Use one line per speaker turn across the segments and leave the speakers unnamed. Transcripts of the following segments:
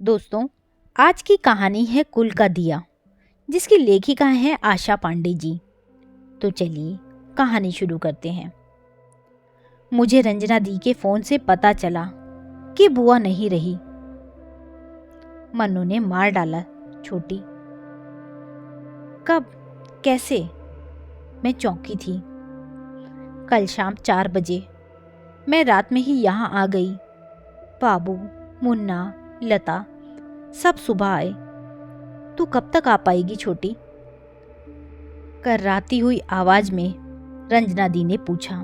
दोस्तों, आज की कहानी है कुल का दिया, जिसकी लेखिका है आशा पांडे जी। तो चलिए कहानी शुरू करते हैं। मुझे रंजना दी के फोन से पता चला कि बुआ नहीं रही। मन्नू ने मार डाला छोटी। कब? कैसे? मैं चौंकी थी। कल शाम 4 बजे। मैं रात में ही यहाँ आ गई। बाबू, मुन्ना, लता सब सुबह आए। तू कब तक आ पाएगी छोटी? कर्राती हुई आवाज में रंजना दी ने पूछा।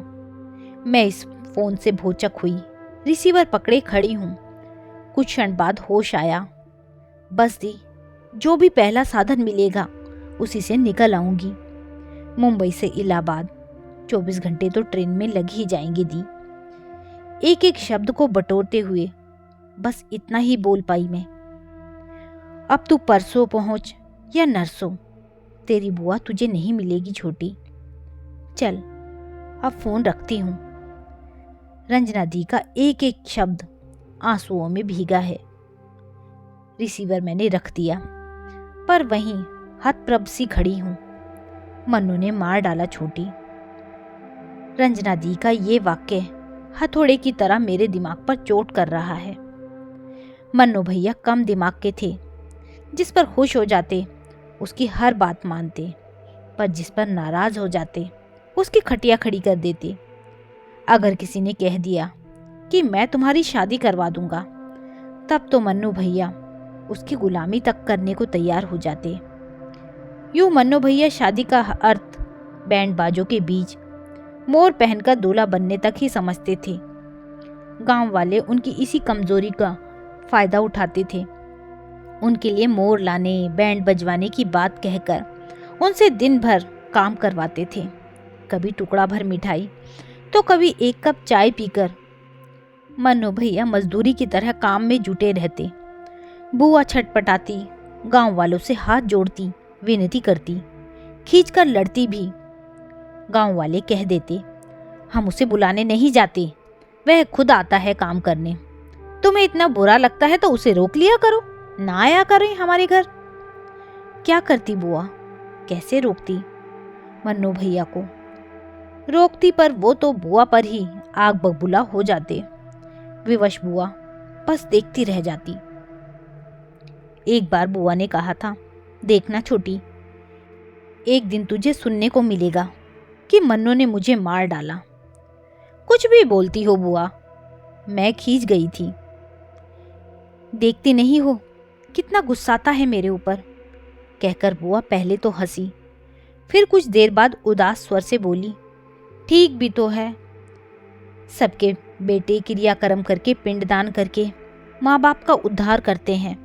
मैं इस फोन से भौचक हुई, रिसीवर पकड़े खड़ी हूं। कुछ क्षण बाद होश आया। बस दी, जो भी पहला साधन मिलेगा उसी से निकल आऊंगी। मुंबई से इलाहाबाद 24 घंटे तो ट्रेन में लग ही जाएंगे दी। एक एक शब्द को बटोरते हुए बस इतना ही बोल पाई मैं। अब तू परसों पहुंच या नरसों, तेरी बुआ तुझे नहीं मिलेगी छोटी। चल, अब फोन रखती हूं। रंजना दी का एक एक शब्द आंसुओं में भीगा है। रिसीवर मैंने रख दिया, पर वहीं हतप्रभ सी खड़ी हूं। मन्नू ने मार डाला छोटी। रंजना दी का ये वाक्य हथौड़े की तरह मेरे दिमाग पर चोट कर रहा है। मन्नू भैया कम दिमाग के थे। जिस पर खुश हो जाते उसकी हर बात मानते, पर जिस पर नाराज हो जाते उसकी खटिया खड़ी कर देते। अगर किसी ने कह दिया कि मैं तुम्हारी शादी करवा दूंगा, तब तो मन्नू भैया उसकी गुलामी तक करने को तैयार हो जाते। यूं मन्नू भैया शादी का अर्थ बैंड बाजों के बीच मोर पहनकर दूल्हा बनने तक ही समझते थे। गांव वाले उनकी इसी कमजोरी का फायदा उठाते थे। उनके लिए मोर लाने, बैंड बजवाने की बात कहकर उनसे दिन भर काम करवाते थे। कभी टुकड़ा भर मिठाई तो कभी एक कप चाय पीकर मन्नू भैया मजदूरी की तरह काम में जुटे रहते। बुआ छटपटाती, गांव वालों से हाथ जोड़ती, विनती करती, खींचकर लड़ती भी। गांव वाले कह देते, हम उसे बुलाने नहीं जाते, वह खुद आता है काम करने। तुम्हें इतना बुरा लगता है तो उसे रोक लिया करो, ना आया करें हमारे घर। क्या करती बुआ? कैसे रोकती? मन्नू भैया को रोकती, पर वो तो बुआ पर ही आग बबूला हो जाते। विवश बुआ बस देखती रह जाती। एक बार बुआ ने कहा था, देखना छोटी, एक दिन तुझे सुनने को मिलेगा कि मन्नू ने मुझे मार डाला। कुछ भी बोलती हो बुआ। मैं खींच गई थी। देखती नहीं हो कितना गुस्साता है मेरे ऊपर, कहकर बुआ पहले तो हंसी, फिर कुछ देर बाद उदास स्वर से बोली, ठीक भी तो है। सबके बेटे क्रियाकर्म करके, पिंडदान करके माँ बाप का उद्धार करते हैं।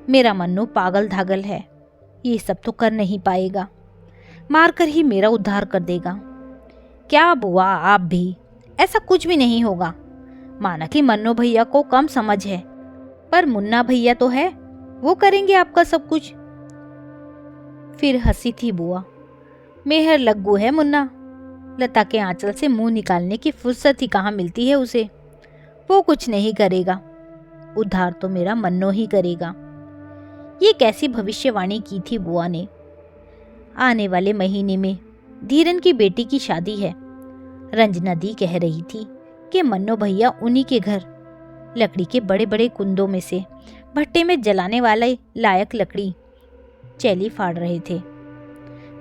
मेरा मन्नू पागल धागल है, ये सब तो कर नहीं पाएगा, मारकर ही मेरा उद्धार कर देगा। क्या बुआ, आप भी? ऐसा कुछ भी नहीं होगा। माना कि मन्नू भैया को कम समझ है, पर मुन्ना भैया तो है, वो करेंगे आपका सब कुछ। फिर हंसी थी बुआ। मेहर लग्गू है मुन्ना। लता के आंचल से मुंह निकालने की फुर्सत ही कहाँ मिलती है उसे। वो कुछ नहीं करेगा, उद्धार तो मेरा मन्नो ही करेगा। ये कैसी भविष्यवाणी की थी बुआ ने। आने वाले महीने में धीरन की बेटी की शादी है। रंजना दी कह रही थी कि मन्नो भैया उन्हीं के घर लकड़ी के बड़े बड़े कुंदों में से भट्टे में जलाने वाले लायक लकड़ी चैली फाड़ रहे थे।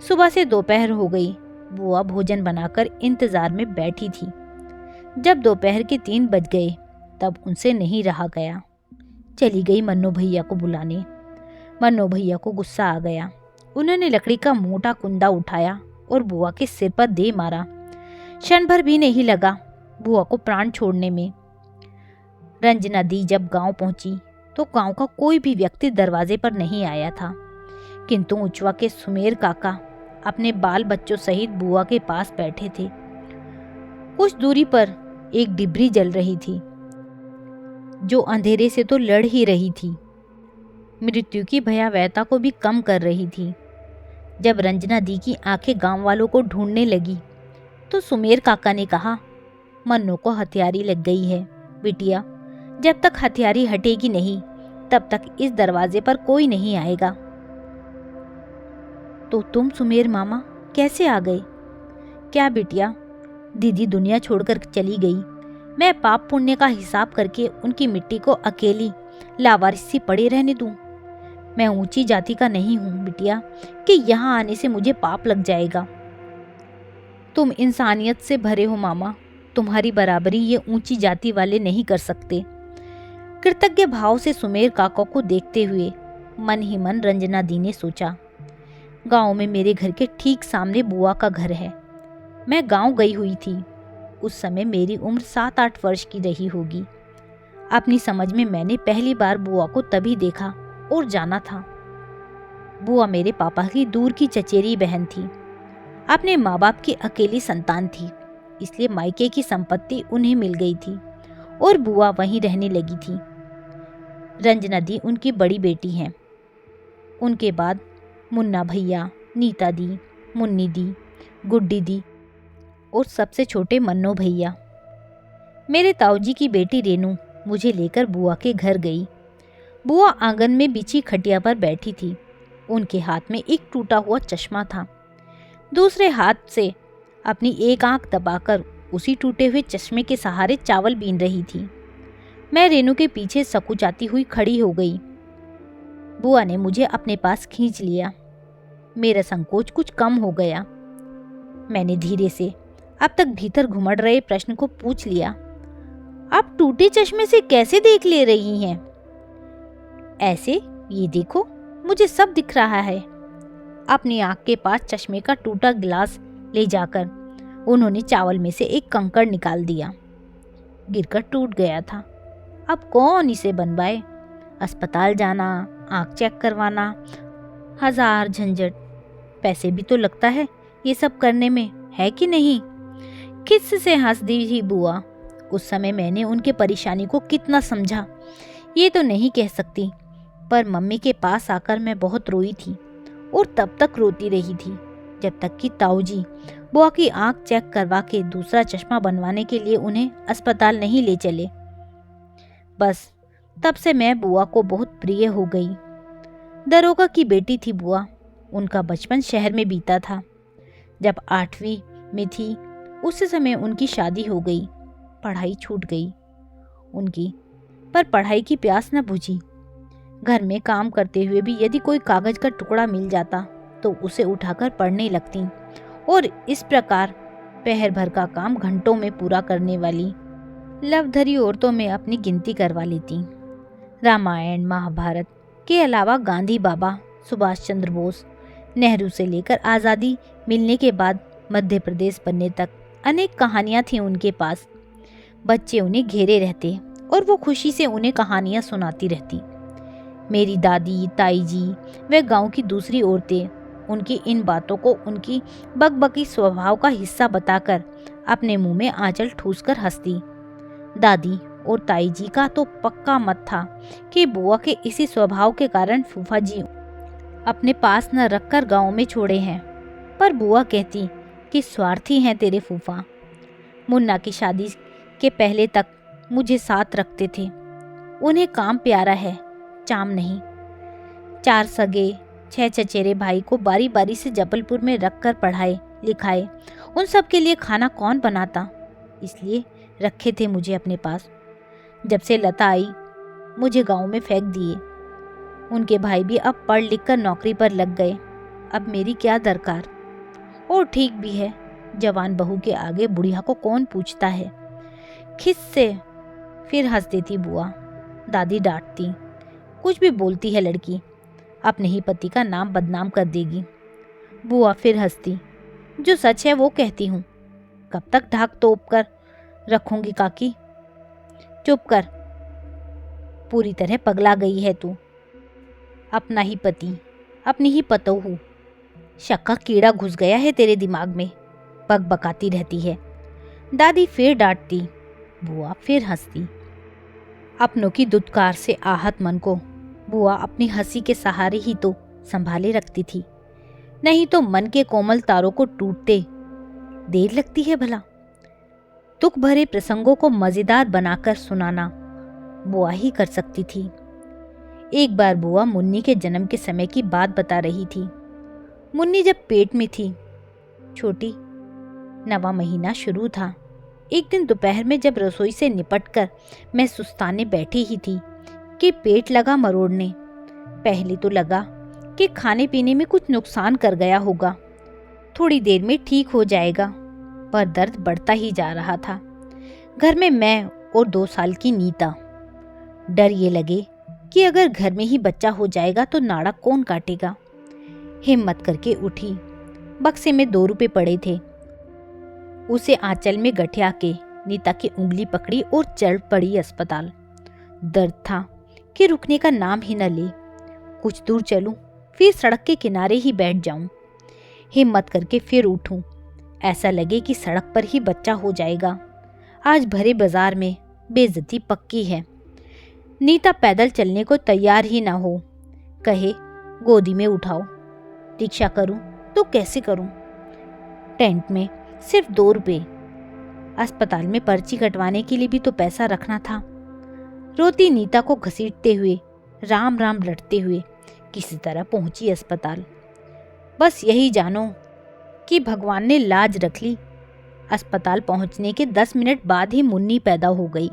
सुबह से दोपहर हो गई। बुआ भोजन बनाकर इंतजार में बैठी थी। जब दोपहर के 3 बज गए तब उनसे नहीं रहा गया। चली गई मन्नू भैया को बुलाने। मन्नू भैया को गुस्सा आ गया। उन्होंने लकड़ी का मोटा कुंदा उठाया और बुआ के सिर पर दे मारा। क्षण भर भी नहीं लगा बुआ को प्राण छोड़ने में। रंजना दी जब गांव पहुंची तो गांव का कोई भी व्यक्ति दरवाजे पर नहीं आया था, किंतु उचवा के सुमेर काका अपने बाल बच्चों सहित बुआ के पास बैठे थे। कुछ दूरी पर एक डिबरी जल रही थी, जो अंधेरे से तो लड़ ही रही थी, मृत्यु की भयावहता को भी कम कर रही थी। जब रंजना दी की आंखें गांव वालों को ढूंढने लगी तो सुमेर काका ने कहा, मन्नू को हथियारी लग गई है बिटिया। जब तक हथियारी हटेगी नहीं तब तक इस दरवाजे पर कोई नहीं आएगा। तो तुम सुमेर मामा कैसे आ गए? क्या बिटिया, दीदी दुनिया छोड़कर चली गई। मैं पाप पुण्य का हिसाब करके उनकी मिट्टी को अकेली लावारिसी पड़े रहने दूं? मैं ऊंची जाति का नहीं हूं बिटिया कि यहाँ आने से मुझे पाप लग जाएगा। तुम इंसानियत से भरे हो मामा, तुम्हारी बराबरी ये ऊंची जाति वाले नहीं कर सकते। कृतज्ञ भाव से सुमेर काका को देखते हुए मन ही मन रंजना दी ने सोचा, गांव में मेरे घर के ठीक सामने बुआ का घर है। मैं गांव गई हुई थी, उस समय मेरी उम्र 7-8 वर्ष की रही होगी। अपनी समझ में मैंने पहली बार बुआ को तभी देखा और जाना था। बुआ मेरे पापा की दूर की चचेरी बहन थी, अपने माँ बाप की अकेली संतान थी, इसलिए मायके की संपत्ति उन्हें मिल गई थी और बुआ वहीं रहने लगी थी। रंजना दी उनकी बड़ी बेटी हैं। उनके बाद मुन्ना भैया, नीता दी, मुन्नी दी, गुड्डी दी और सबसे छोटे मन्नो भैया। मेरे ताऊजी की बेटी रेनू मुझे लेकर बुआ के घर गई। बुआ आंगन में बिछी खटिया पर बैठी थी। उनके हाथ में एक टूटा हुआ चश्मा था। दूसरे हाथ से अपनी एक आंख दबाकर उसी टूटे हुए चश्मे के सहारे चावल बीन रही थी। मैं रेनू के पीछे सकुचाती हुई खड़ी हो गई। बुआ ने मुझे अपने पास खींच लिया। मेरा संकोच कुछ कम हो गया। मैंने धीरे से अब तक भीतर घुमड़ रहे प्रश्न को पूछ लिया, आप टूटे चश्मे से कैसे देख ले रही हैं? ऐसे, ये देखो, मुझे सब दिख रहा है। अपनी आंख के पास चश्मे का टूटा गिलास ले जाकर उन्होंने चावल में से एक कंकड़ निकाल दिया। गिरकर टूट गया था। अब कौन इसे बनवाए? अस्पताल जाना, आंख चेक करवाना, 1000 झंझट। पैसे भी तो लगता है ये सब करने में, है कि नहीं? किस से हंस दी थी बुआ। उस समय मैंने उनके परेशानी को कितना समझा ये तो नहीं कह सकती, पर मम्मी के पास आकर मैं बहुत रोई थी और तब तक रोती रही थी जब तक कि ताऊजी बुआ की आंख चेक करवा के दूसरा चश्मा बनवाने के लिए उन्हें अस्पताल नहीं ले चले। बस तब से मैं बुआ को बहुत प्रिय हो गई। दरोगा की बेटी थी बुआ। उनका बचपन शहर में बीता था। जब 8वीं में थी उस समय उनकी शादी हो गई। पढ़ाई छूट गई उनकी, पर पढ़ाई की प्यास न बुझी। घर में काम करते हुए भी यदि कोई कागज का टुकड़ा मिल जाता तो उसे उठाकर पढ़ने लगती और इस प्रकार पहर भर का काम घंटों में पूरा करने वाली लवधरी औरतों में अपनी गिनती करवा लेती। रामायण महाभारत के अलावा गांधी बाबा, सुभाष चंद्र बोस, नेहरू से लेकर आज़ादी मिलने के बाद मध्य प्रदेश बनने तक अनेक कहानियाँ थीं उनके पास। बच्चे उन्हें घेरे रहते और वो खुशी से उन्हें कहानियाँ सुनाती रहती। मेरी दादी, ताई जी व गांव की दूसरी औरतें उनकी इन बातों को उनकी बकबकी स्वभाव का हिस्सा बताकर अपने मुंह में आंचल ठूसकर हंसती। दादी और ताई जी का तो पक्का मत था कि बुआ के इसी स्वभाव के कारण फूफा जी अपने पास न रखकर गांव में छोड़े हैं, पर बुआ कहती कि स्वार्थी हैं तेरे फूफा। मुन्ना की शादी के पहले तक मुझे साथ रखते थे। उन्हें काम प्यारा है, चाम नहीं। 4 सगे 6 चचेरे भाई को बारी बारी से जबलपुर में रखकर पढ़ाए लिखाए। उन सब के लिए खाना कौन बनाता, इसलिए रखे थे मुझे अपने पास। जब से लता आई मुझे गांव में फेंक दिए। उनके भाई भी अब पढ़ लिख कर नौकरी पर लग गए। अब मेरी क्या दरकार। और ठीक भी है, जवान बहू के आगे बुढ़िया को कौन पूछता है। खिस से फिर हंस देती बुआ। दादी डांटती, कुछ भी बोलती है लड़की, अपने ही पति का नाम बदनाम कर देगी। बुआ फिर हंसती, जो सच है वो कहती हूँ। कब तक ढाक तोप कर रखूंगी काकी? चुप कर, पूरी तरह पगला गई है तू। अपना ही पति, अपनी ही पतोहू, शक का कीड़ा घुस गया है तेरे दिमाग में, बकबकाती रहती है। दादी फिर डांटती, बुआ फिर हंसती। अपनों की दुत्कार से आहत मन को बुआ अपनी हंसी के सहारे ही तो संभाले रखती थी, नहीं तो मन के कोमल तारों को टूटते देर लगती है भला। दुख भरे प्रसंगों को मजेदार बनाकर सुनाना बुआ ही कर सकती थी। एक बार बुआ मुन्नी के जन्म के समय की बात बता रही थी। मुन्नी जब पेट में थी, छोटी, 9वां महीना शुरू था। एक दिन दोपहर में जब रसोई से निपटकर मैं सुस्ताने बैठी ही थी कि पेट लगा मरोड़ने। पहले तो लगा कि खाने पीने में कुछ नुकसान कर गया होगा, थोड़ी देर में ठीक हो जाएगा, पर दर्द बढ़ता ही जा रहा था। घर में मैं और 2 साल की नीता। डर ये लगे कि अगर घर में ही बच्चा हो जाएगा तो नाड़ा कौन काटेगा। हिम्मत करके उठी। बक्से में 2 रुपए पड़े थे। उसे आंचल में गठिया के नीता की उंगली पकड़ी और चल पड़ी अस्पताल। दर्द था कि रुकने का नाम ही न ले। कुछ दूर चलूं, फिर सड़क के किनारे ही बैठ जाऊं। हिम्मत करके फिर उठूं, ऐसा लगे कि सड़क पर ही बच्चा हो जाएगा। आज भरे बाजार में बेइज्जती पक्की है। नीता पैदल चलने को तैयार ही ना हो, कहे गोदी में उठाओ। रिक्शा करूं तो कैसे करूं? टेंट में सिर्फ 2 रुपए। अस्पताल में पर्ची कटवाने के लिए भी तो पैसा रखना था। रोती नीता को घसीटते हुए, राम राम लड़ते हुए किसी तरह पहुंची अस्पताल। बस यही जानो कि भगवान ने लाज रख ली। अस्पताल पहुंचने के 10 मिनट बाद ही मुन्नी पैदा हो गई।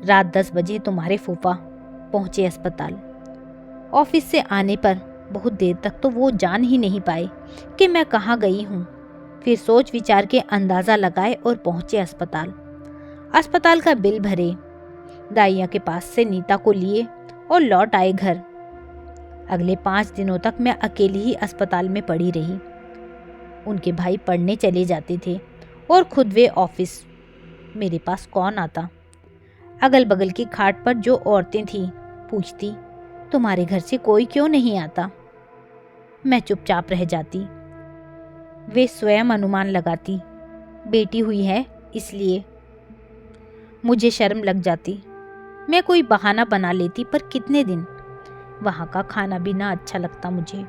रात 10 बजे तुम्हारे फूफा पहुंचे अस्पताल। ऑफिस से आने पर बहुत देर तक तो वो जान ही नहीं पाए कि मैं कहाँ गई हूँ। फिर सोच विचार के अंदाज़ा लगाए और पहुंचे अस्पताल। अस्पताल का बिल भरे, दाइया के पास से नीता को लिए और लौट आए घर। अगले 5 दिनों तक मैं अकेली ही अस्पताल में पड़ी रही। उनके भाई पढ़ने चले जाते थे और खुद वे ऑफिस। मेरे पास कौन आता? अगल बगल की खाट पर जो औरतें थीं पूछती, तुम्हारे घर से कोई क्यों नहीं आता? मैं चुपचाप रह जाती। वे स्वयं अनुमान लगाती, बेटी हुई है इसलिए। मुझे शर्म लग जाती। मैं कोई बहाना बना लेती, पर कितने दिन? वहाँ का खाना भी ना अच्छा लगता मुझे।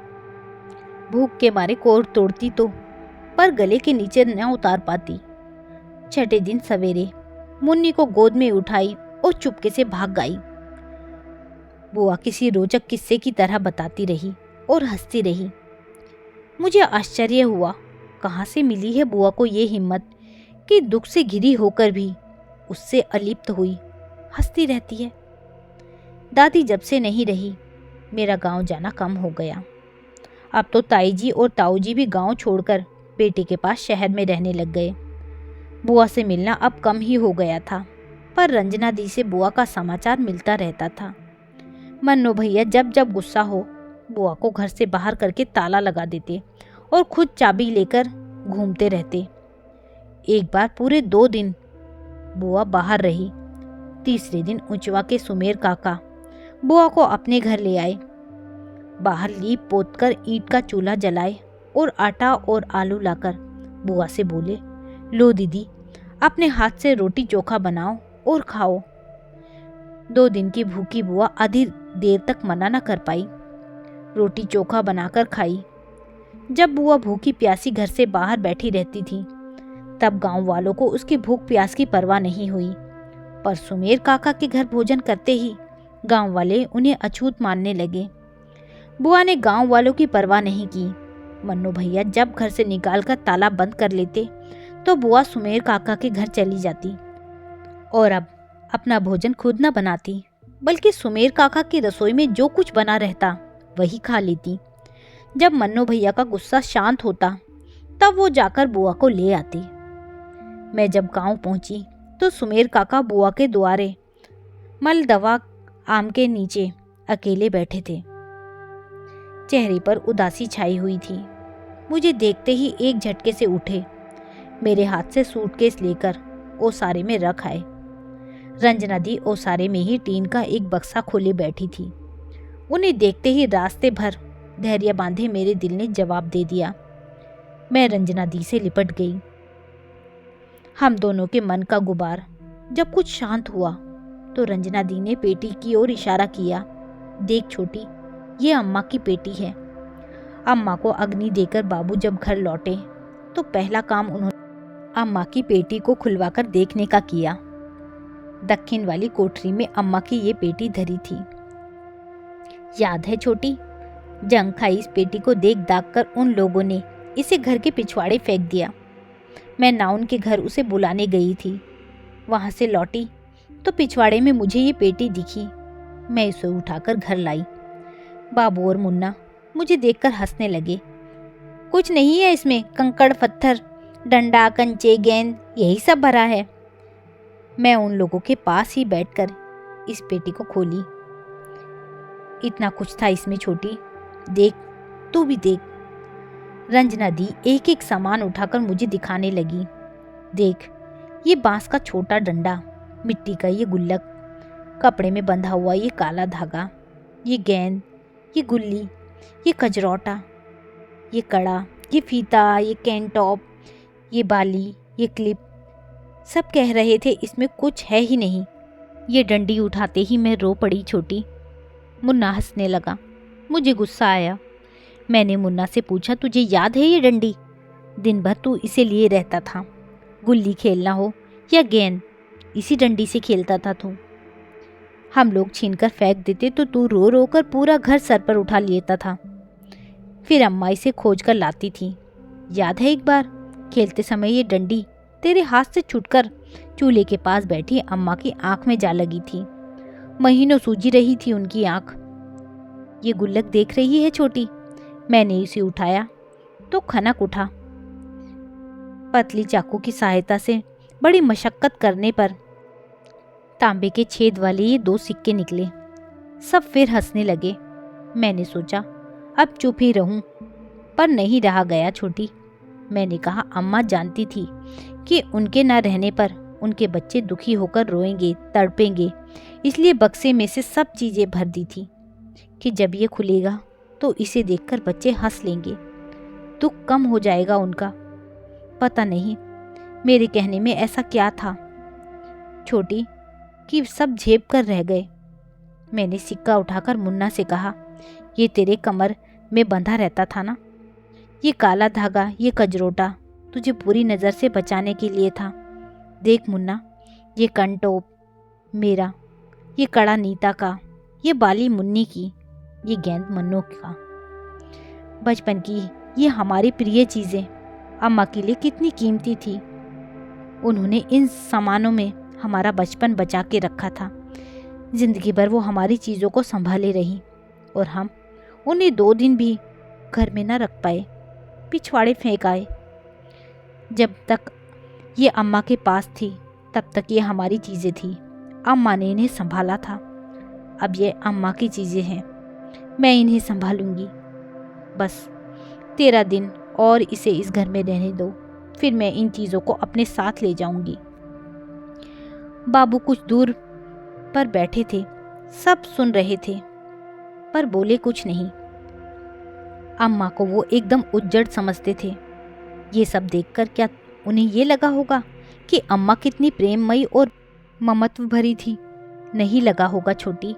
भूख के मारे कोट तोड़ती तो, पर गले के नीचे न उतार पाती। छठे दिन सवेरे मुन्नी को गोद में उठाई और चुपके से भाग गई। बुआ किसी रोचक किस्से की तरह बताती रही और हंसती रही। मुझे आश्चर्य हुआ, कहाँ से मिली है बुआ को ये हिम्मत कि दुख से घिरी होकर भी उससे अलिप्त हुई हंसती रहती है। दादी जब से नहीं रही, मेरा गांव जाना कम हो गया। अब तो ताई जी और ताऊ जी भी गांव छोड़कर बेटे के पास शहर में रहने लग गए। बुआ से मिलना अब कम ही हो गया था, पर रंजना दी से बुआ का समाचार मिलता रहता था। मन्नू भैया जब जब गुस्सा हो, बुआ को घर से बाहर करके ताला लगा देते और खुद चाबी लेकर घूमते रहते। एक बार पूरे 2 दिन बुआ बाहर रही। तीसरे दिन ऊंचवा के सुमेर काका बुआ को अपने घर ले आए। बाहर लीप पोत कर ईंट का चूल्हा जलाए और आटा और आलू लाकर बुआ से बोले, लो दीदी, अपने हाथ से रोटी चोखा बनाओ और खाओ। 2 दिन की भूखी बुआ आधी देर तक मना न कर पाई। रोटी चोखा बनाकर खाई। जब बुआ भूखी प्यासी घर से बाहर बैठी रहती थी, तब गांव वालों को उसकी भूख प्यास की परवाह नहीं हुई। पर सुमेर काका के घर भोजन करते ही गांव वाले उन्हें अछूत मानने लगे। बुआ ने गांव वालों की परवाह नहीं की। मन्नू भैया जब घर से निकालकर ताला बंद कर लेते, तो बुआ सुमेर काका के घर चली जाती और अब अपना भोजन खुद न बनाती, बल्कि सुमेर काका की रसोई में जो कुछ बना रहता वही खा लेती। जब मन्नू भैया का गुस्सा शांत होता, तब वो जाकर बुआ को ले आती। मैं जब गांव पहुंची तो सुमेर काका बुआ के द्वारे मलदवा आम के नीचे अकेले बैठे थे। चेहरे पर उदासी छाई हुई थी। मुझे देखते ही एक झटके से उठे। मेरे हाथ से सूटकेस लेकर ओसारे में रख आए। रंजना दी ओसारे में ही टीन का एक बक्सा खोले बैठी थी। उन्हें देखते ही रास्ते भर धैर्य बांधे मेरे दिल ने जवाब दे दिया। मैं रंजना दी से लिपट गई। हम दोनों के मन का गुबार जब कुछ शांत हुआ, तो रंजना दी ने पेटी की ओर इशारा किया। देख छोटी, ये अम्मा की पेटी है। अम्मा को अग्नि देकर बाबू जब घर लौटे, तो पहला काम उन्होंने अम्मा की पेटी को खुलवाकर देखने का किया। दक्षिण वाली कोठरी में अम्मा की ये पेटी धरी थी। याद है छोटी, जंग खाई इस पेटी को देख दाग कर उन लोगों ने इसे घर के पिछवाड़े फेंक दिया। मैं नाउन के घर उसे बुलाने गई थी। वहां से लौटी तो पिछवाड़े में मुझे ये पेटी दिखी। मैं इसे उठाकर घर लाई। बाबू और मुन्ना मुझे देखकर हंसने लगे। कुछ नहीं है इसमें, कंकड़ पत्थर, डंडा, कंचे, गेंद, यही सब भरा है। मैं उन लोगों के पास ही बैठकर इस पेटी को खोली। इतना कुछ था इसमें छोटी, देख, तू भी देख। रंजना दी एक एक सामान उठाकर मुझे दिखाने लगी। देख, ये बांस का छोटा डंडा, मिट्टी का ये गुल्लक, कपड़े में बंधा हुआ ये काला धागा, ये गेंद, ये गुल्ली, ये कजरौटा, ये कड़ा, ये फीता, ये कैन टॉप, ये बाली, ये क्लिप। सब कह रहे थे इसमें कुछ है ही नहीं। ये डंडी उठाते ही मैं रो पड़ी छोटी। मुन्ना हंसने लगा। मुझे गुस्सा आया। मैंने मुन्ना से पूछा, तुझे याद है ये डंडी? दिन भर तू इसे लिए रहता था। गुल्ली खेलना हो या गेंद, इसी डंडी से खेलता था तू। हम लोग छीनकर फेंक देते तो तू रो रो कर पूरा घर सर पर उठा लेता था। फिर अम्मा इसे खोज कर लाती थी। याद है एक बार खेलते समय ये डंडी तेरे हाथ से छूटकर चूल्हे के पास बैठी अम्मा की आंख में जा लगी थी। महीनों सूजी रही थी उनकी आंख। ये गुल्लक देख रही है छोटी? मैंने इसे उठाया तो खनक उठा। पतली चाकू की सहायता से बड़ी मशक्कत करने पर तांबे के छेद वाले ये 2 सिक्के निकले। सब फिर हंसने लगे। मैंने सोचा अब चुप ही रहूं, पर नहीं रहा गया छोटी। मैंने कहा, अम्मा जानती थी कि उनके ना रहने पर उनके बच्चे दुखी होकर रोएंगे, तड़पेंगे, इसलिए बक्से में से सब चीज़ें भर दी थी कि जब ये खुलेगा तो इसे देखकर बच्चे हंस लेंगे, दुख कम हो जाएगा उनका। पता नहीं मेरे कहने में ऐसा क्या था छोटी कि सब झेप कर रह गए। मैंने सिक्का उठाकर मुन्ना से कहा, ये तेरे कमर में बंधा रहता था ना? ये काला धागा, ये कजरोटा तुझे बुरी नज़र से बचाने के लिए था। देख मुन्ना, ये कंटोप मेरा, ये कड़ा नीता का, ये बाली मुन्नी की, ये गेंद मन्नू का। बचपन की ये हमारी प्रिय चीज़ें अम्मा के लिए कितनी कीमती थी। उन्होंने इन सामानों में हमारा बचपन बचा के रखा था। जिंदगी भर वो हमारी चीज़ों को संभाले रही और हम उन्हें 2 दिन भी घर में न रख पाए, पिछवाड़े फेंक आए। जब तक ये अम्मा के पास थी तब तक ये हमारी चीज़ें थी। अम्मा ने इन्हें संभाला था। अब ये अम्मा की चीज़ें हैं, मैं इन्हें संभालूंगी। बस 13 दिन और इसे इस घर में रहने दो, फिर मैं इन चीज़ों को अपने साथ ले जाऊंगी। बाबू कुछ दूर पर बैठे थे, सब सुन रहे थे पर बोले कुछ नहीं। अम्मा को वो एकदम उज्जड़ समझते थे। ये सब देखकर क्या उन्हें ये लगा होगा कि अम्मा कितनी प्रेममयी और ममत्व भरी थी? नहीं लगा होगा छोटी।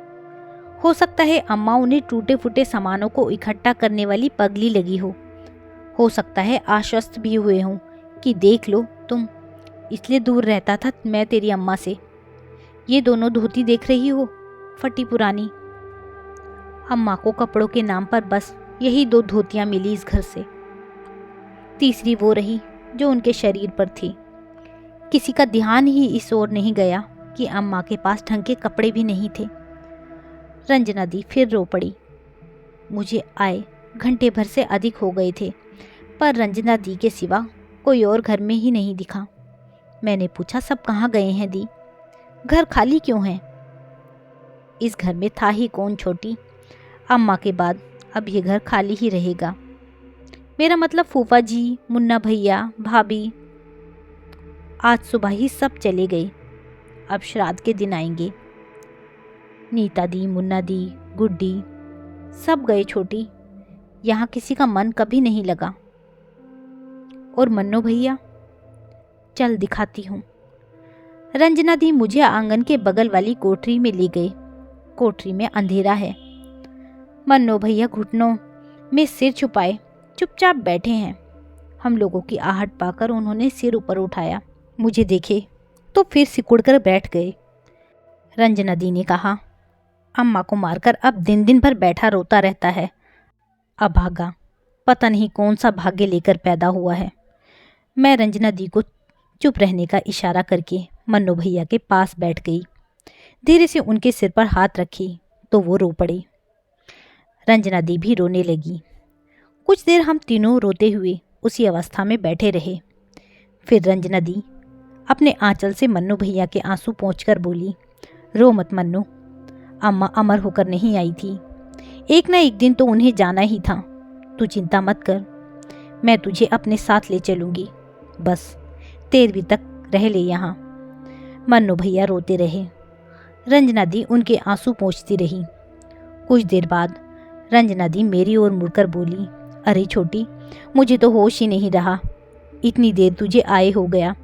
हो सकता है अम्मा उन्हें टूटे फूटे सामानों को इकट्ठा करने वाली पगली लगी हो सकता है आश्वस्त भी हुए हों कि देख लो तुम, इसलिए दूर रहता था मैं तेरी अम्मा से। ये दोनों धोती देख रही हो, फटी पुरानी। अम्मा को कपड़ों के नाम पर बस यही 2 धोतियां मिली इस घर से। तीसरी वो रही जो उनके शरीर पर थी। किसी का ध्यान ही इस ओर नहीं गया कि अम्मा के पास ढंग के कपड़े भी नहीं थे। रंजना दी फिर रो पड़ी। मुझे आए घंटे भर से अधिक हो गए थे, पर रंजना दी के सिवा कोई और घर में ही नहीं दिखा। मैंने पूछा, सब कहाँ गए हैं दी? घर खाली क्यों है? इस घर में था ही कौन छोटी? अम्मा के बाद अब ये घर खाली ही रहेगा। मेरा मतलब फूफा जी, मुन्ना भैया, भाभी आज सुबह ही सब चले गए। अब श्राद्ध के दिन आएंगे। नीता दी, मुन्ना दी, गुड्डी सब गए छोटी। यहाँ किसी का मन कभी नहीं लगा। और मन्नू भैया? चल दिखाती हूँ। रंजना दी मुझे आंगन के बगल वाली कोठरी में ले गए। कोठरी में अंधेरा है। मन्नू भैया घुटनों में सिर छुपाए चुपचाप बैठे हैं। हम लोगों की आहट पाकर उन्होंने सिर ऊपर उठाया, मुझे देखे तो फिर सिकुड़कर बैठ गए। रंजना दी ने कहा, अम्मा को मारकर अब दिन दिन भर बैठा रोता रहता है। अभागा, पता नहीं कौन सा भाग्य लेकर पैदा हुआ है। मैं रंजना दी को चुप रहने का इशारा करके मन्नू भैया के पास बैठ गई। धीरे से उनके सिर पर हाथ रखी तो वो रो पड़े। रंजना दी भी रोने लगी। कुछ देर हम तीनों रोते हुए उसी अवस्था में बैठे रहे। फिर रंजना दी अपने आंचल से मन्नू भैया के आंसू पोंछकर बोली, रो मत मन्नू, अम्मा अमर होकर नहीं आई थी। एक ना एक दिन तो उन्हें जाना ही था। तू चिंता मत कर, मैं तुझे अपने साथ ले चलूँगी। बस 13वीं तक रह ले यहाँ। मन्नू भैया रोते रहे। रंजना दी उनके आंसू पोंछती रही। कुछ देर बाद रंजना दी मेरी ओर मुड़कर बोली, अरे छोटी, मुझे तो होश ही नहीं रहा। इतनी देर तुझे आए हो गया।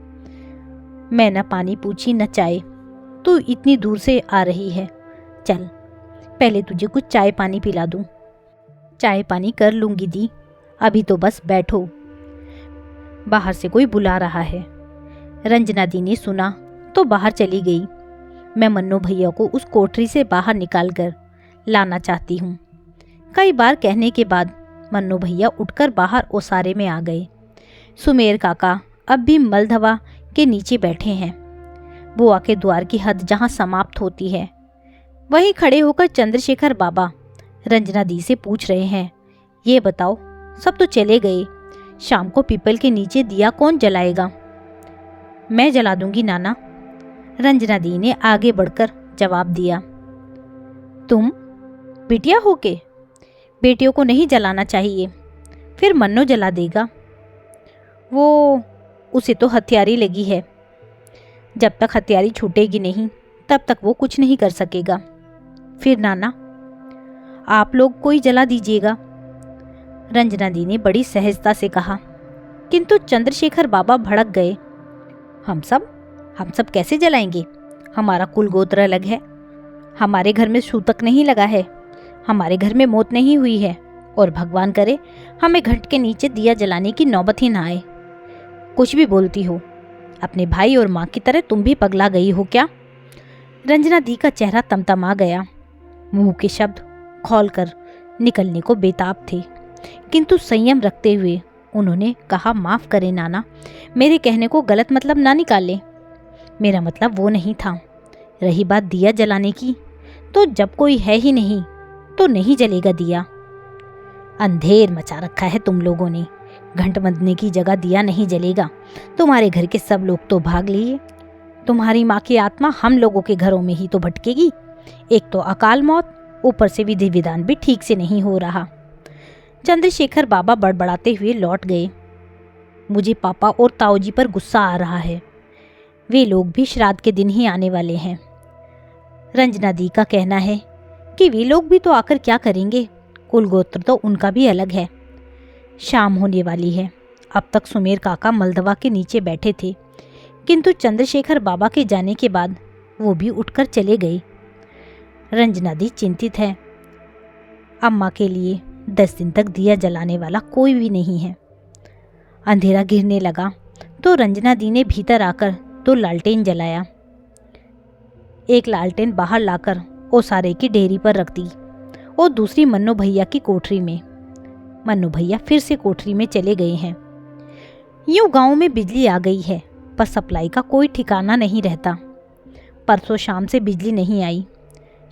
मैं न पानी पूछी न चाय, तू इतनी दूर से आ रही है। चल पहले तुझे कुछ चाय पानी पिला दूं। चाय पानी कर लूंगी दी, अभी तो बस बैठो। बाहर से कोई बुला रहा है। रंजना दी ने सुना तो बाहर चली गई। मैं मन्नू भैया को उस कोठरी से बाहर निकाल कर लाना चाहती हूँ। कई बार कहने के बाद मन्नू भैया उठकर बाहर ओसारे में आ गए। सुमेर काका अब भी मलधवा के नीचे बैठे हैं। बुआ के द्वार की हद जहाँ समाप्त होती है वहीं खड़े होकर चंद्रशेखर बाबा रंजना दी से पूछ रहे हैं, ये बताओ, सब तो चले गए, शाम को पीपल के नीचे दिया कौन जलाएगा? मैं जला दूंगी नाना, रंजना दी ने आगे बढ़कर जवाब दिया। तुम बिटिया हो के? बेटियों को नहीं जलाना चाहिए, फिर मन्नो जला देगा। वो उसे तो हथियारी लगी है। जब तक हथियारी छूटेगी नहीं तब तक वो कुछ नहीं कर सकेगा। फिर नाना आप लोग कोई जला दीजिएगा, रंजना दी ने बड़ी सहजता से कहा। किंतु चंद्रशेखर बाबा भड़क गए। हम सब कैसे जलाएंगे? हमारा कुल गोत्र अलग है। हमारे घर में सूतक नहीं लगा है, हमारे घर में मौत नहीं हुई है, और भगवान करे हमें घट के नीचे दिया जलाने की नौबत ही ना आए। कुछ भी बोलती हो, अपने भाई और माँ की तरह तुम भी पगला गई हो क्या? रंजना दी का चेहरा तमतमा गया। मुंह के शब्द खौलकर निकलने को बेताब थे, किंतु संयम रखते हुए उन्होंने कहा, माफ़ करें नाना, मेरे कहने को गलत मतलब ना निकाले। मेरा मतलब वो नहीं था। रही बात दिया जलाने की, तो जब कोई है ही नहीं तो नहीं जलेगा दिया। अंधेर मचा रखा है तुम लोगों ने। घंट बंधने की जगह दिया नहीं जलेगा। तुम्हारे घर के सब लोग तो भाग लिए। तुम्हारी माँ की आत्मा हम लोगों के घरों में ही तो भटकेगी। एक तो अकाल मौत, ऊपर से विधि विधान भी ठीक से नहीं हो रहा। चंद्रशेखर बाबा बड़बड़ाते हुए लौट गए। मुझे पापा और ताऊजी पर गुस्सा आ रहा है। वे लोग भी श्राद्ध के दिन ही आने वाले हैं। रंजना दी का कहना है कि वे लोग भी तो आकर क्या करेंगे, कुल गोत्र तो उनका भी अलग है। शाम होने वाली है। अब तक सुमेर काका मलदवा के नीचे बैठे थे, किंतु चंद्रशेखर बाबा के जाने के बाद वो भी उठकर चले गए। रंजना दी चिंतित है। अम्मा के लिए 10 दिन तक दिया जलाने वाला कोई भी नहीं है। अंधेरा गिरने लगा तो रंजना दी ने भीतर आकर 2 लालटेन जलाया। एक लालटेन बाहर लाकर ओसारे की डेयरी पर रख दी और दूसरी मन्नू भैया की कोठरी में। मन्नू भैया फिर से कोठरी में चले गए हैं। यूं गांव में बिजली आ गई है, पर सप्लाई का कोई ठिकाना नहीं रहता। परसों शाम से बिजली नहीं आई।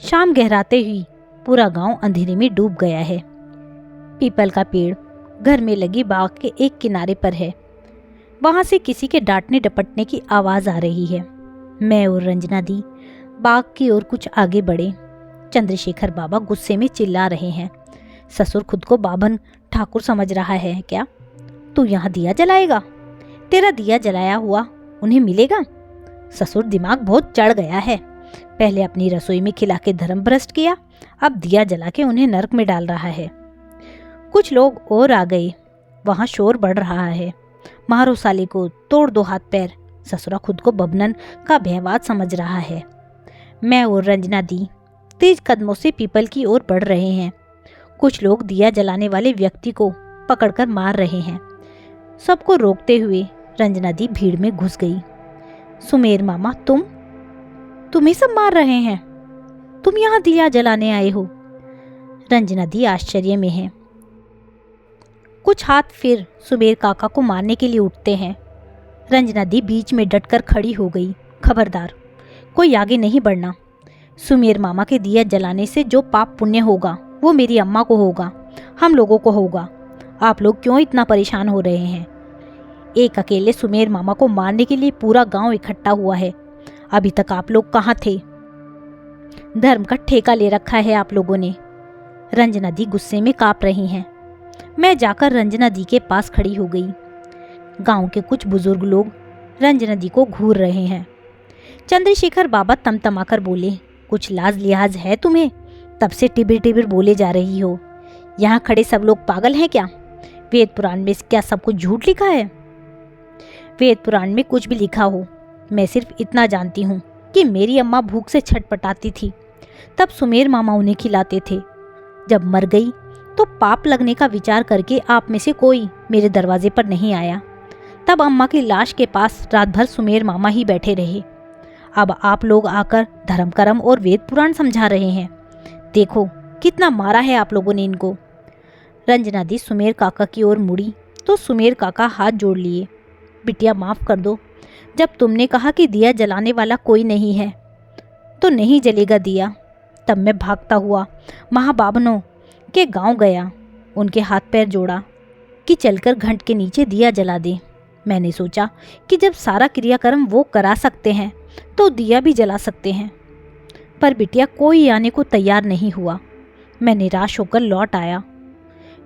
शाम गहराते ही पूरा गांव अंधेरे में डूब गया है। पीपल का पेड़ घर में लगी बाग के एक किनारे पर है। वहां से किसी के डांटने डपटने की आवाज आ रही है। मैं और रंजना दी बाग की ओर कुछ आगे बढ़े। चंद्रशेखर बाबा गुस्से में चिल्ला रहे हैं। ससुर खुद को बाभन ठाकुर समझ रहा है क्या? तू यहाँ दिया जलाएगा? तेरा दिया जलाया हुआ उन्हें मिलेगा? ससुर दिमाग बहुत चढ़ गया है। पहले अपनी रसोई में खिला के धर्म भ्रष्ट किया, अब दिया जला के उन्हें नरक में डाल रहा है। कुछ लोग और आ गए। वहाँ शोर बढ़ रहा है। मारो साले को, तोड़ दो हाथ पैर। ससुरा खुद को बबनन का बहवाद समझ रहा है। मैं और रंजना दी तेज कदमों से पीपल की ओर बढ़ रहे हैं। कुछ लोग दिया जलाने वाले व्यक्ति को पकड़कर मार रहे हैं। सबको रोकते हुए रंजना दी भीड़ में घुस गई। सुमेर मामा, तुम्हें सब मार रहे हैं? तुम यहाँ दिया जलाने आए हो? रंजना दी आश्चर्य में है। कुछ हाथ फिर सुमेर काका को मारने के लिए उठते हैं। रंजना दी बीच में डटकर खड़ी हो गई। खबरदार, कोई आगे नहीं बढ़ना। सुमेर मामा के दिया जलाने से जो पाप पुण्य होगा वो मेरी अम्मा को होगा, हम लोगों को होगा। आप लोग क्यों इतना परेशान हो रहे हैं? एक अकेले सुमेर मामा को मारने के लिए पूरा गांव इकट्ठा हुआ है। अभी तक आप लोग कहाँ थे? धर्म का ठेका ले रखा है आप लोगों ने। रंजना दी गुस्से में कांप रही हैं। मैं जाकर रंजना दी के पास खड़ी हो गई। गांव के कुछ बुजुर्ग लोग रंजना दी को घूर रहे हैं। चंद्रशेखर बाबा तमतमाकर बोले, कुछ लाज लिहाज है तुम्हें? तब से टिबिर टिबिर बोले जा रही हो। यहाँ खड़े सब लोग पागल हैं क्या? वेद पुराण में क्या सब कुछ झूठ लिखा है? वेद पुराण में कुछ भी लिखा हो, मैं सिर्फ इतना जानती हूँ कि मेरी अम्मा भूख से छटपटाती थी, तब सुमेर मामा उन्हें खिलाते थे। जब मर गई तो पाप लगने का विचार करके आप में से कोई मेरे दरवाजे पर नहीं आया। तब अम्मा की लाश के पास रात भर सुमेर मामा ही बैठे रहे। अब आप लोग आकर धर्म कर्म और वेद पुराण समझा रहे हैं। देखो कितना मारा है आप लोगों ने इनको। रंजना दी सुमेर काका की ओर मुड़ी तो सुमेर काका हाथ जोड़ लिए। बिटिया माफ़ कर दो, जब तुमने कहा कि दिया जलाने वाला कोई नहीं है तो नहीं जलेगा दिया। तब मैं भागता हुआ महाबाबनों के गांव गया, उनके हाथ पैर जोड़ा कि चलकर घंट के नीचे दिया जला दे। मैंने सोचा कि जब सारा क्रियाकर्म वो करा सकते हैं तो दिया भी जला सकते हैं, पर बिटिया कोई आने को तैयार नहीं हुआ। मैं निराश होकर लौट आया।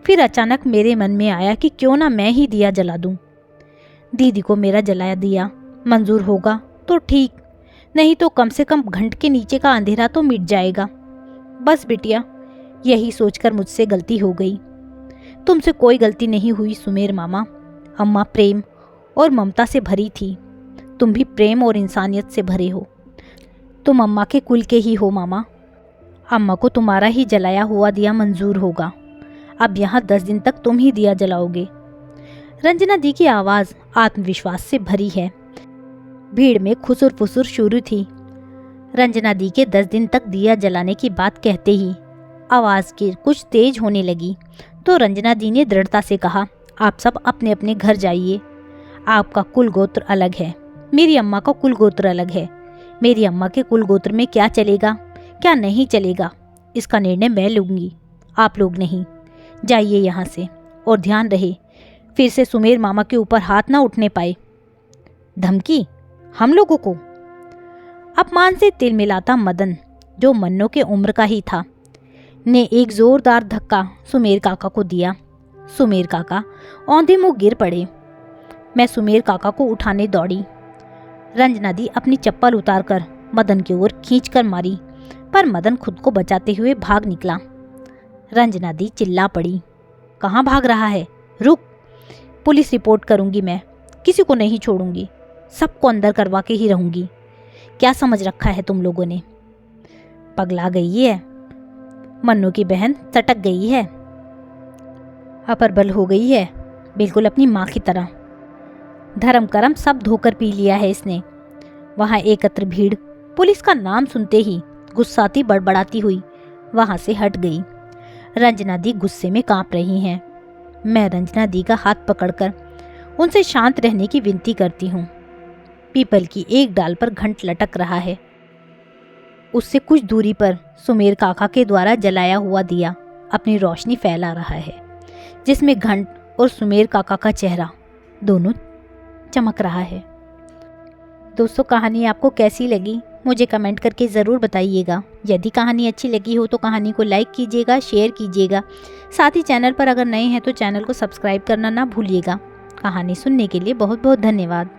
फिर अचानक मेरे मन में आया कि क्यों ना मैं ही दिया जला दूं। दीदी को मेरा जलाया दिया मंजूर होगा तो ठीक, नहीं तो कम से कम घंट के नीचे का अंधेरा तो मिट जाएगा। बस बिटिया, यही सोचकर मुझसे गलती हो गई। तुमसे कोई गलती नहीं हुई सुमेर मामा। अम्मा प्रेम और ममता से भरी थी, तुम भी प्रेम और इंसानियत से भरे हो। तुम अम्मा के कुल के ही हो मामा। अम्मा को तुम्हारा ही जलाया हुआ दिया मंजूर होगा। अब यहाँ 10 दिन तक तुम ही दिया जलाओगे। रंजना दी की आवाज़ आत्मविश्वास से भरी है। भीड़ में खुसुर फुसुर शुरू थी। रंजना दी के 10 दिन तक दिया जलाने की बात कहते ही आवाज़ की कुछ तेज होने लगी तो रंजना दी ने दृढ़ता से कहा, आप सब अपने अपने घर जाइए। आपका कुल गोत्र अलग है, मेरी अम्मा का कुल गोत्र अलग है। मेरी अम्मा के कुल गोत्र में क्या चलेगा क्या नहीं चलेगा इसका निर्णय मैं लूँगी, आप लोग नहीं। जाइए यहाँ से, और ध्यान रहे फिर से सुमेर मामा के ऊपर हाथ ना उठने पाए। धमकी हम लोगों को? अपमान से तिल मिलाता मदन, जो मन्नों के उम्र का ही था, ने एक जोरदार धक्का सुमेर काका को दिया। सुमेर काका औंधे मुँह गिर पड़े। मैं सुमेर काका को उठाने दौड़ी। रंजना दी अपनी चप्पल उतारकर मदन की ओर खींचकर मारी, पर मदन खुद को बचाते हुए भाग निकला। रंजना दी चिल्ला पड़ी, कहाँ भाग रहा है? रुक, पुलिस रिपोर्ट करूंगी मैं, किसी को नहीं छोड़ूंगी, सबको अंदर करवा के ही रहूंगी। क्या समझ रखा है तुम लोगों ने? पगला गई है, मन्नू की बहन सटक गई है, अपरबल हो गई है, बिल्कुल अपनी माँ की तरह। धर्म कर्म सब धोकर पी लिया है इसने। वहाँ एकत्र भीड़ पुलिस का नाम सुनते ही गुस्साती बड़बड़ाती हुई वहाँ से हट गई। रंजना दी गुस्से में कांप रही हैं। मैं रंजना दी का हाथ पकड़कर उनसे शांत रहने की विनती करती हूँ। पीपल की एक डाल पर घंट लटक रहा है। उससे कुछ दूरी पर सुमेर काका के द्वारा जलाया हुआ दिया अपनी रोशनी फैला रहा है, जिसमें घंट और सुमेर काका का चेहरा दोनों चमक रहा है। दोस्तों, कहानी आपको कैसी लगी मुझे कमेंट करके ज़रूर बताइएगा। यदि कहानी अच्छी लगी हो तो कहानी को लाइक कीजिएगा, शेयर कीजिएगा। साथ ही चैनल पर अगर नए हैं तो चैनल को सब्सक्राइब करना ना भूलिएगा। कहानी सुनने के लिए बहुत बहुत धन्यवाद।